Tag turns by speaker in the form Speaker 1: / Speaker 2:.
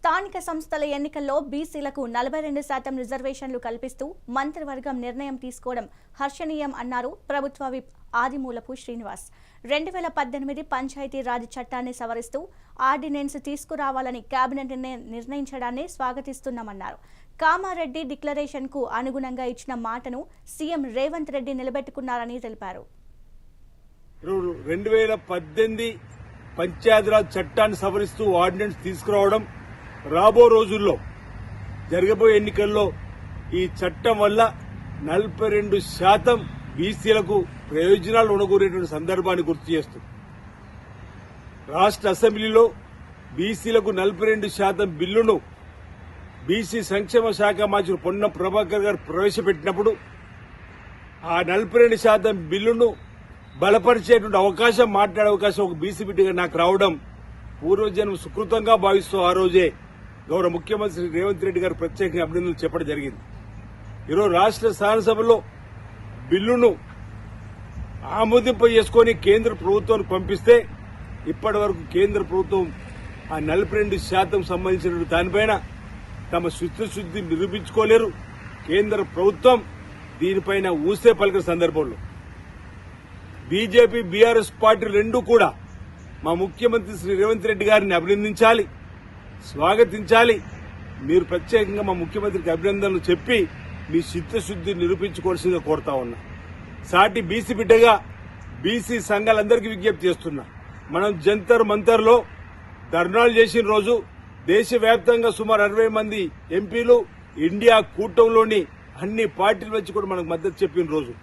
Speaker 1: స్థానిక సంస్థల ఎన్నికల్లో బీసీలకు 42% రిజర్వేషన్లు కల్పిస్తూ మంత్రివర్గం నిర్ణయం తీసుకోవడం హర్షణీయం అన్నారు ప్రభుత్వ విప్ ఆదిమూలపు శ్రీనివాస్. 2018 పంచాయతీరాజ్ చట్టాన్ని సవరిస్తూ ఆర్డినెన్స్ తీసుకురావాలని కేబినెట్ నిర్ణయించడాన్ని స్వాగతిస్తున్నామన్నారు. కామారెడ్డి డిక్లరేషన్ కు అనుగుణంగా ఇచ్చిన మాటను సీఎం రేవంత్ రెడ్డి నిలబెట్టుకున్నారని తెలిపారు.
Speaker 2: 2018 పంచాయతీరాజ్ చట్టాన్ని సవరిస్తూ ఆర్డినెన్స్ తీసుకురావడం, రాబో రోజుల్లో జరగబోయే ఎన్నికల్లో ఈ చట్టం వల్ల 42% బీసీలకు ప్రయోజనాలు ఉనగూరేటువంటి సందర్భాన్ని గుర్తు చేస్తూ రాష్ట్ర అసెంబ్లీలో బీసీలకు 42% బిల్లును బీసీ సంక్షేమ శాఖ మంత్రి పొన్నం ప్రభాకర్ గారు ప్రవేశపెట్టినప్పుడు ఆ 42% బిల్లును బలపరిచేటువంటి అవకాశం, మాట్లాడే అవకాశం ఒక బీసీ బిడ్డగా నాకు రావడం పూర్వజన్మ సుకృతంగా భావిస్తూ ఆ రోజే గౌరవ ముఖ్యమంత్రి రేవంత్ రెడ్డి గారు ప్రత్యేకంగా అభినందనలు చెప్పడం జరిగింది. ఈరోజు రాష్ట్ర శాసనసభలో బిల్లును ఆమోదింప చేసుకుని కేంద్ర ప్రభుత్వానికి పంపిస్తే ఇప్పటి వరకు కేంద్ర ప్రభుత్వం ఆ 42% సంబంధించిన దానిపైన తమ చిత్తశుద్ధిని నిరూపించుకోలేరు. కేంద్ర ప్రభుత్వం దీనిపైన ఊసే పలికిన సందర్భంలో బీజేపీ, బీఆర్ఎస్ పార్టీలు రెండూ కూడా మా ముఖ్యమంత్రి శ్రీ రేవంత్ రెడ్డి గారిని అభినందించాలి, స్వాగతించాలి. మీరు ప్రత్యేకంగా మా ముఖ్యమంత్రికి అభినందనలు చెప్పి మీ చిత్తశుద్ధిని నిరూపించుకోవాల్సిందిగా కోరుతా ఉన్నా. సాటి బీసీ బిడ్డగా బీసీ సంఘాలందరికీ విజ్ఞప్తి చేస్తున్నా. మనం జంతర్ మంతర్లో ధర్నాలు చేసిన రోజు దేశవ్యాప్తంగా సుమారు 60 మంది ఎంపీలు ఇండియా కూటమిలోని అన్ని పార్టీల వచ్చి కూడా మనకు మద్దతు చెప్పిన రోజు